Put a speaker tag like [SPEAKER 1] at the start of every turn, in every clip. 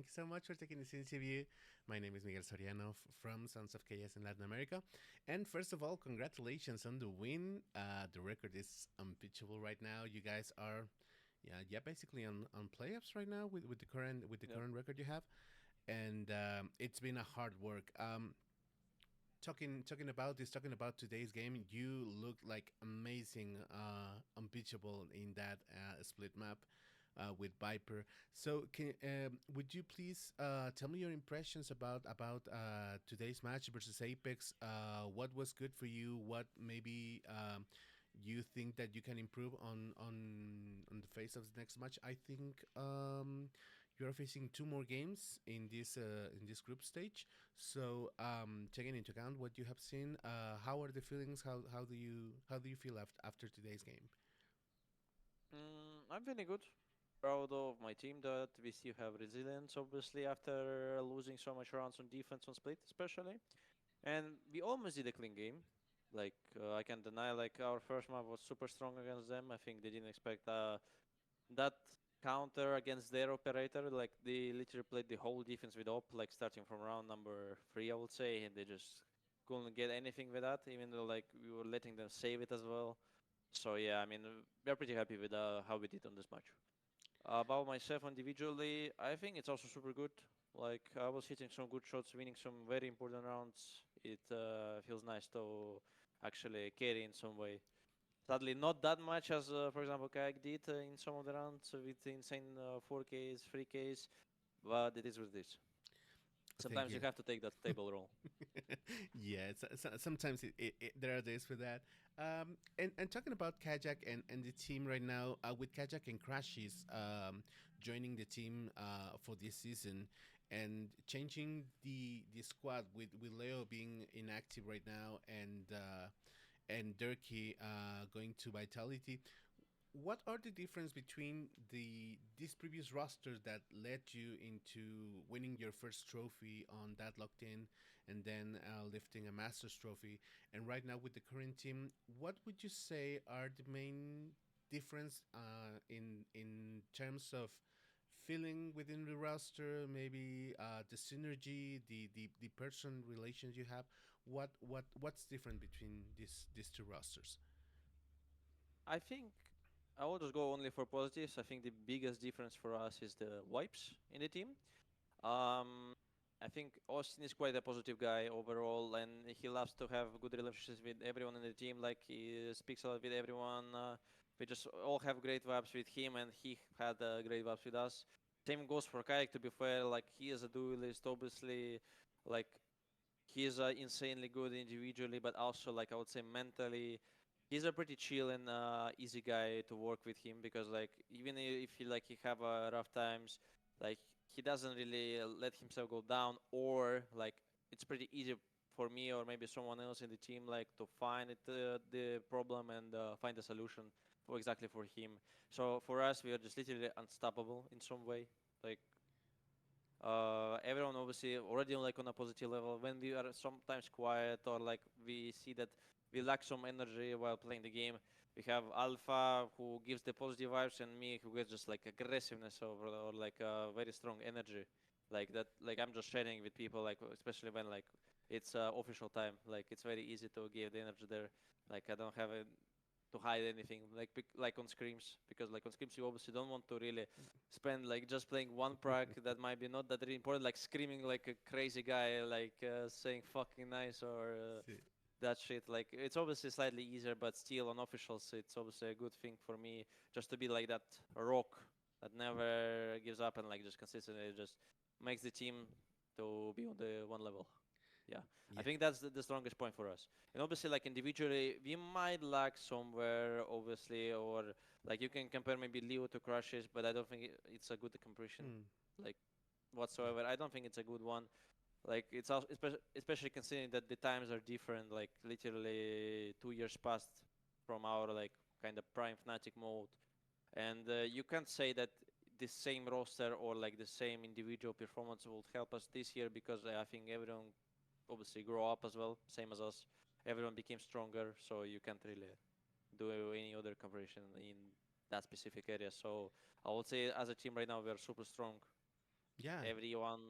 [SPEAKER 1] Thank you so much for taking this interview. My name is Miguel Soriano from Sons of Chaos in Latin America. And first of all, congratulations on the win. The record is unpitchable right now. You guys are, yeah, basically on playoffs right now with the
[SPEAKER 2] Yep.
[SPEAKER 1] current record you have, and it's been a hard work. Talking about today's game, you look like amazing, unbeatable in that split map with Viper. So, would you please tell me your impressions about today's match versus Apex? What was good for you? What maybe you think that you can improve on the face of the next match? I think you are facing two more games in this group stage. So, taking into account what you have seen, how are the feelings? How do you feel after today's game?
[SPEAKER 2] I'm feeling good. Proud of my team that we still have resilience, obviously, after losing so much rounds on defense on split, especially. And we almost did a clean game. I can't deny, our first map was super strong against them. I think they didn't expect that counter against their operator. Like, they literally played the whole defense with op, like, starting from round number 3, I would say, and they just couldn't get anything with that, even though, like, we were letting them save it as well. So yeah, I mean, we're pretty happy with how we did on this match. About myself individually, I think it's also super good. Like, I was hitting some good shots, winning some very important rounds. It feels nice to actually carry in some way. Sadly, not that much as, for example, Kayak did in some of the rounds with the insane 4Ks, 3Ks, but it is what it is.
[SPEAKER 1] Thank
[SPEAKER 2] Sometimes you
[SPEAKER 1] you.
[SPEAKER 2] have to take that stable role.
[SPEAKER 1] Yeah, sometimes there are days for that. And talking about Kajak and the team right now, with Kajak and Crashes joining the team for this season and changing the squad with Leo being inactive right now and Durkee going to Vitality. What are the difference between the this previous roster that led you into winning your first trophy on that locked in and then lifting a master's trophy, and right now with the current team, what would you say are the main difference in terms of feeling within the roster, maybe the synergy, the person relations you have? What's different between these two rosters?
[SPEAKER 2] I think I will just go only for positives. I think the biggest difference for us is the wipes in the team. Um, I think Austin is quite a positive guy overall, and he loves to have good relationships with everyone in the team. Like, he speaks a lot with everyone. We just all have great vibes with him, and he had great vibes with us. Same goes for Kayak. To be fair, like, he is a duelist, obviously. Like, he is insanely good individually, but also, like, I would say mentally, he's a pretty chill and easy guy to work with him, because, like, even if he have rough times, like, he doesn't really let himself go down, or like, it's pretty easy for me or maybe someone else in the team, like, to find the problem and find a solution for exactly for him. So for us, we are just literally unstoppable in some way. Like, everyone obviously already like on a positive level. When we are sometimes quiet, or like we see that we lack some energy while playing the game, we have Alpha who gives the positive vibes, and me who gets just like aggressiveness or like very strong energy. Like that, like I'm just sharing with people, like especially when like it's official time. Like, it's very easy to give the energy there. Like, I don't have to hide anything, like like on scrims, because like on scrims you obviously don't want to really spend like just playing one prac that might be not that really important, like screaming like a crazy guy, like saying fucking nice or that shit. Like, it's obviously slightly easier, but still on officials it's obviously a good thing for me just to be like that rock that never gives up and like just consistently just makes the team to be on the one level. Yeah, I
[SPEAKER 1] Yeah.
[SPEAKER 2] think that's the strongest point for us. And obviously, like individually, we might lack somewhere, obviously, or like you can compare maybe Leo to Crushes, but I don't think it's a good comparison,
[SPEAKER 1] Hmm.
[SPEAKER 2] like
[SPEAKER 1] Yeah.
[SPEAKER 2] whatsoever. I don't think it's a good one. Like, it's also especially considering that the times are different. Like, literally 2 years passed from our like kind of prime Fnatic mode, and you can't say that the same roster or like the same individual performance will help us this year, because I think everyone obviously grow up as well, same as us. Everyone became stronger, so you can't really do any other comparison in that specific area. So I would say as a team right now we are super strong.
[SPEAKER 1] Yeah.
[SPEAKER 2] Everyone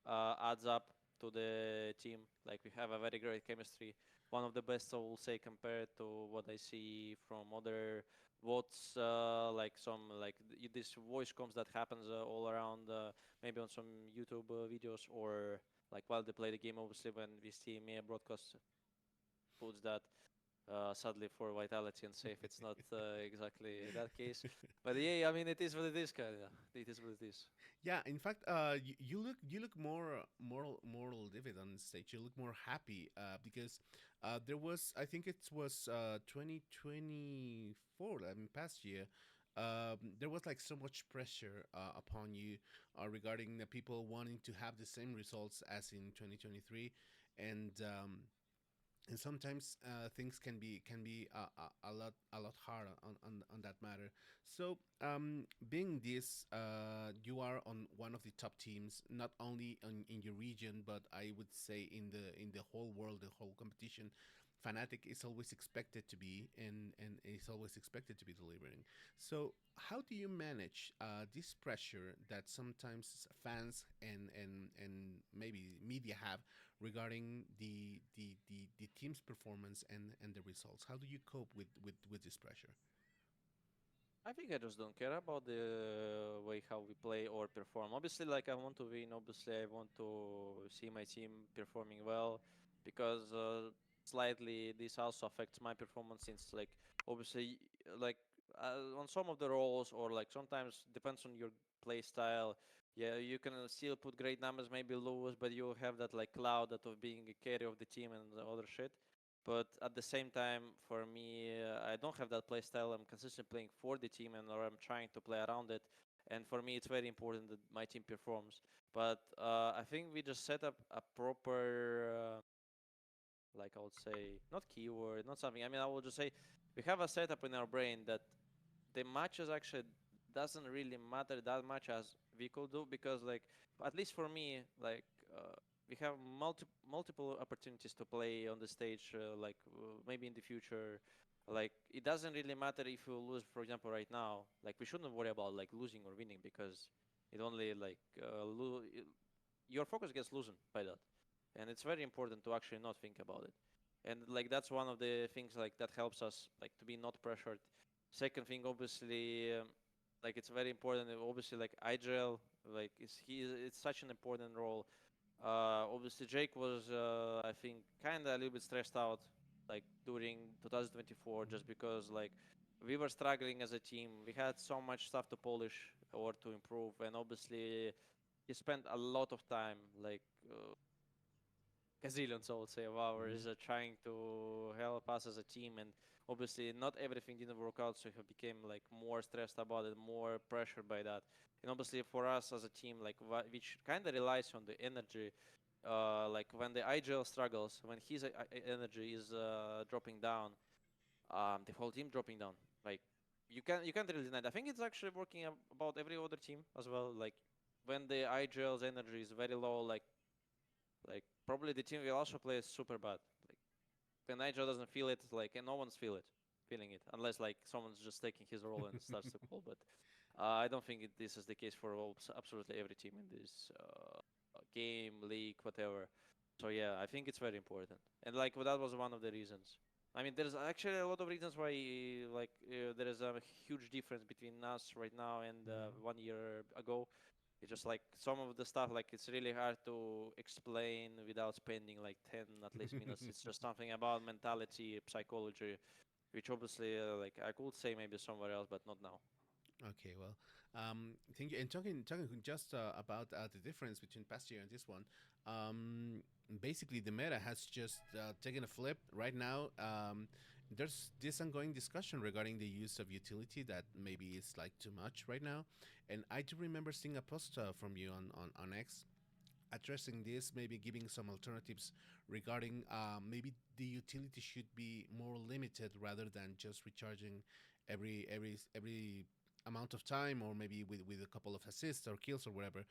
[SPEAKER 2] adds up to the team. Like we have a very great chemistry. One of the best, I will say, compared to what I see from other votes, like some like this voice comms that happens all around, maybe on some YouTube videos or like while they play the game. Obviously, when VCT EMEA broadcast puts that sadly for vitality and safe, it's not exactly that case. But yeah, I mean, it is what it is, kind of. It is what it is.
[SPEAKER 1] Yeah, in fact, you look more more livid on stage. You look more happy because there was, I think it was 2024, I mean past year. There was like so much pressure upon you regarding the people wanting to have the same results as in 2023, and sometimes things can be a lot harder on that matter. So being this, you are on one of the top teams, not only in your region, but I would say in the whole world, the whole competition. Fnatic is always expected to be, and is always expected to be delivering. So how do you manage this pressure that sometimes fans and maybe media have regarding the team's performance and the results? How do you cope with this pressure?
[SPEAKER 2] I think I just don't care about the way how we play or perform. Obviously, like I want to win. Obviously, I want to see my team performing well because slightly this also affects my performance since like obviously like on some of the roles or like sometimes depends on your play style. Yeah, you can still put great numbers, maybe lose, but you have that like cloud that of being a carry of the team and the other shit. But at the same time, for me, I don't have that play style. I'm consistently playing for the team, and or I'm trying to play around it. And for me, it's very important that my team performs. But I think we just set up a proper, like I would say, not keyword, not something. I mean, I will just say we have a setup in our brain that the matches actually doesn't really matter that much as we could do because like at least for me like we have multiple opportunities to play on the stage like maybe in the future like it doesn't really matter if you lose for example right now like we shouldn't worry about like losing or winning because it only like your focus gets loosened by that and it's very important to actually not think about it and like that's one of the things like that helps us like to be not pressured. Second thing, obviously, like it's very important. Obviously, like Igel, like it's such an important role. Obviously, Jake was, I think, kind of a little bit stressed out, like during 2024, just because like we were struggling as a team. We had so much stuff to polish or to improve, and obviously, he spent a lot of time, like gazillions, I would say, of
[SPEAKER 1] Hmm.
[SPEAKER 2] hours trying to help us as a team. And obviously, not everything didn't work out, so he became like more stressed about it, more pressured by that. And obviously, for us as a team, like which kind of relies on the energy. Like when the IGL struggles, when his energy is dropping down, the whole team dropping down. Like you can't really deny. That. I think it's actually working about every other team as well. Like when the IGL's energy is very low, like probably the team will also play super bad. Like when Nigel doesn't feel it, like and no one's feeling it, unless like someone's just taking his role and starts to call. But I don't think this is the case for absolutely every team in this game, league, whatever. So yeah, I think it's very important, and like well, that was one of the reasons. I mean, there's actually a lot of reasons why like there is a huge difference between us right now and
[SPEAKER 1] Hmm.
[SPEAKER 2] 1 year ago. It's just like some of the stuff, like it's really hard to explain without spending like 10 at least minutes. It's just something about mentality, psychology, which obviously, like I could say maybe somewhere else, but not now.
[SPEAKER 1] Okay, well, thank you. And talking just about the difference between past year and this one, basically the meta has just taken a flip right now. There's this ongoing discussion regarding the use of utility that maybe is like too much right now, and I do remember seeing a post from you on X addressing this, maybe giving some alternatives regarding maybe the utility should be more limited rather than just recharging every amount of time or maybe with a couple of assists or kills or whatever.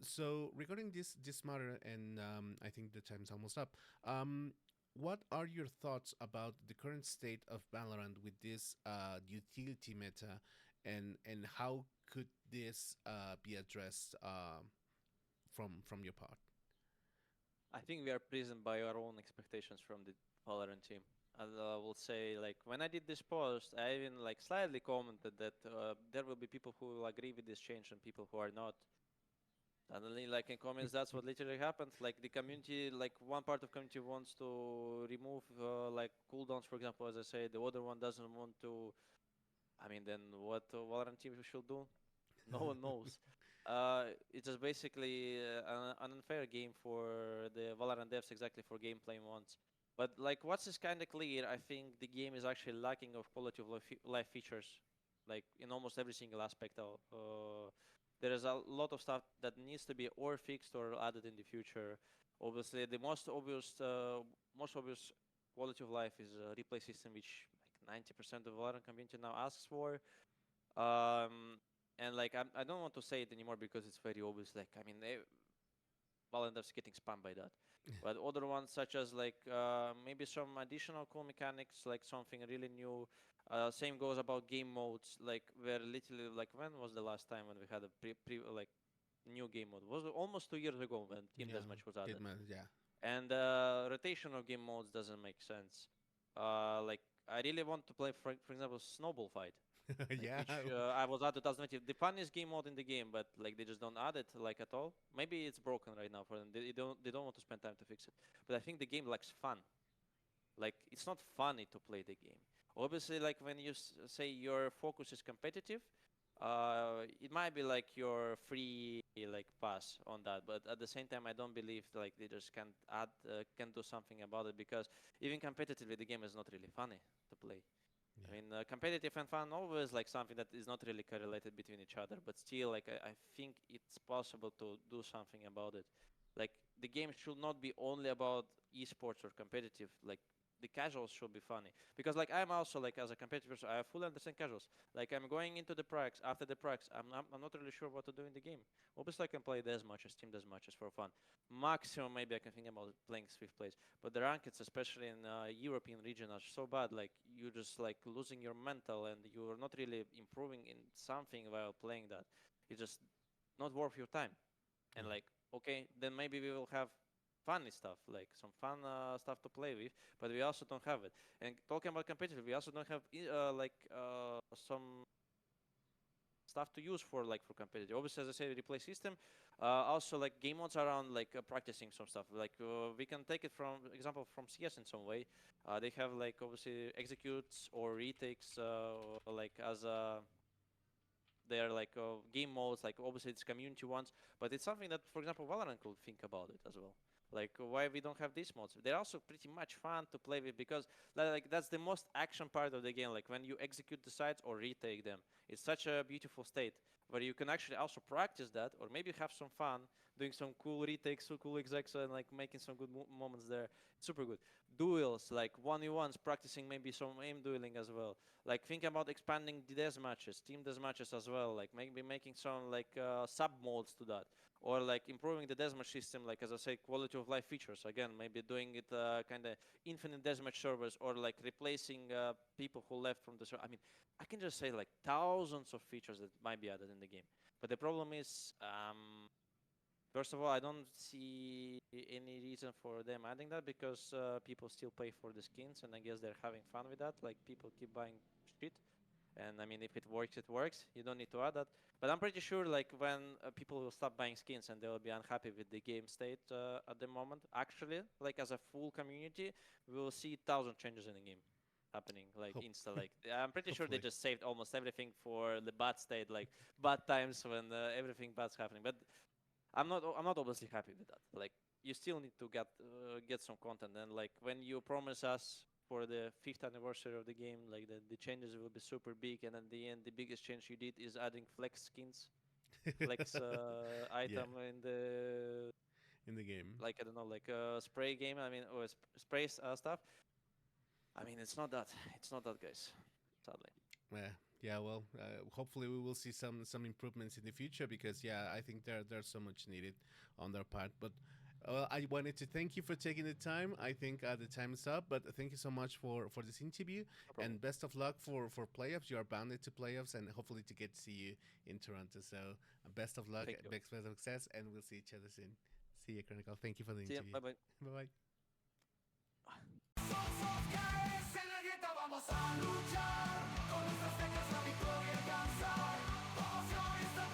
[SPEAKER 1] So regarding this matter, and I think the time's almost up. What are your thoughts about the current state of Valorant with this utility meta, and how could this be addressed? from your part?
[SPEAKER 2] I think we are prisoned by our own expectations from the Valorant team. I will say, like, when I did this post, I even like slightly commented that there will be people who will agree with this change and people who are not. Suddenly, like in comments, that's what literally happened. Like the community, like one part of community wants to remove like cooldowns, for example, as I say, the other one doesn't want to. I mean, then what Valorant team should do? No one knows. It's just basically an unfair game for the Valorant devs, exactly for gameplay once. But like, what's is kind of clear, I think the game is actually lacking of quality of life features, like in almost every single aspect. There is a lot of stuff that needs to be or fixed or added in the future. Obviously, the most obvious quality of life is a replay system, which like 90% of Valorant community now asks for. Um, and like I don't want to say it anymore because it's very obvious. Like I mean, Valorant's getting spammed by that. But other ones such as like maybe some additional cool mechanics, like something really new. Same goes about game modes. Like where literally like when was the last time when we had a like new game mode? Was it almost 2 years ago when Team
[SPEAKER 1] Yeah,
[SPEAKER 2] Deathmatch was added.
[SPEAKER 1] did man, yeah.
[SPEAKER 2] And rotation of game modes doesn't make sense. Like I really want to play for example Snowball Fight like
[SPEAKER 1] Yeah.
[SPEAKER 2] which I was at 2020. The funniest game mode in the game, but like they just don't add it like at all. Maybe it's broken right now for them. They don't want to spend time to fix it. But I think the game lacks fun. Like it's not funny to play the game. Obviously, like when you say your focus is competitive, it might be like your free like pass on that. But at the same time, I don't believe like they just can do something about it because even competitively, the game is not really funny to play. I
[SPEAKER 1] Yeah.
[SPEAKER 2] mean, competitive and fun always like something that is not really correlated between each other, but still, like I think it's possible to do something about it. Like the game should not be only about esports or competitive. Like the casuals should be funny because like I'm also like as a competitor, so I fully understand casuals. Like I'm going into the pracs after the pracs. I'm not really sure what to do in the game. Obviously, I can play as much as team as much as for fun. Maximum maybe I can think about playing Swift plays. But the rankings, especially in European region, are so bad. Like you're just like losing your mental, and you're not really improving in something while playing that. It's just not worth your time. And
[SPEAKER 1] Yeah.
[SPEAKER 2] like, okay, then maybe we will have funny stuff, like some fun stuff to play with. But we also don't have it. And talking about competitive, we also don't have some stuff to use for like for competitive. Obviously, as I said, replay system. Also, like game modes around like practicing some stuff. Like we can take it from example from CS in some way. They have like obviously executes or retakes like as they are like game modes. Like obviously it's community ones, but it's something that, for example, Valorant could think about it as well. Like why we don't have these modes? They're also pretty much fun to play with because like that's the most action part of the game. Like when you execute the sites or retake them, it's such a beautiful state where you can actually also practice that or maybe have some fun doing some cool retakes, so cool execs, and like making some good moments there. Super good. Duels, like 1v1s, practicing maybe some aim dueling as well. Like think about expanding the death matches, team death matches as well. Like maybe making some like sub modes to that, or like improving the deathmatch system. Like as I say, quality of life features. Again, maybe doing it kind of infinite deathmatch servers, or like replacing people who left from the server. I mean, I can just say like thousands of features that might be added in the game. But the problem is, first of all, I don't see any reason for them adding that because people still pay for the skins, and I guess they're having fun with that. Like people keep buying shit, and I mean, if it works, it works. You don't need to add that. But I'm pretty sure, like when people will stop buying skins and they will be unhappy with the game state at the moment. Actually, like as a full community, we will see thousand changes in the game happening like
[SPEAKER 1] Hope,
[SPEAKER 2] insta. Like I'm pretty sure they
[SPEAKER 1] hopefully.
[SPEAKER 2] just saved almost everything for the bad state, like bad times when everything bad's happening. But I'm not obviously happy with that. Like you still need to get some content, and like when you promise us for the fifth anniversary of the game, like the changes will be super big, and at the end, the biggest change you did is adding flex skins, flex
[SPEAKER 1] Yeah,
[SPEAKER 2] item in the
[SPEAKER 1] in the game.
[SPEAKER 2] like I don't know, like spray game. I mean, or spray stuff. I mean, it's not that, guys. Sadly.
[SPEAKER 1] Yeah, yeah. Well, hopefully we will see some improvements in the future because yeah, I think there's so much needed on their part. But Well, I wanted to thank you for taking the time. I think the time is up, but thank you so much for this interview,
[SPEAKER 2] No problem.
[SPEAKER 1] and best of luck for playoffs. You are bounded to playoffs, and hopefully to get to see you in Toronto. So best of luck,
[SPEAKER 2] Thank you.
[SPEAKER 1] best of success, and we'll see each other soon. See you, Chronicle. Thank you for the
[SPEAKER 2] See ya.
[SPEAKER 1] interview.
[SPEAKER 2] Bye bye.
[SPEAKER 1] Bye bye.
[SPEAKER 3] Somos guerreros en la dieta, vamos a luchar. Con nuestras teclas la victoria alcanzar. Vamos a esta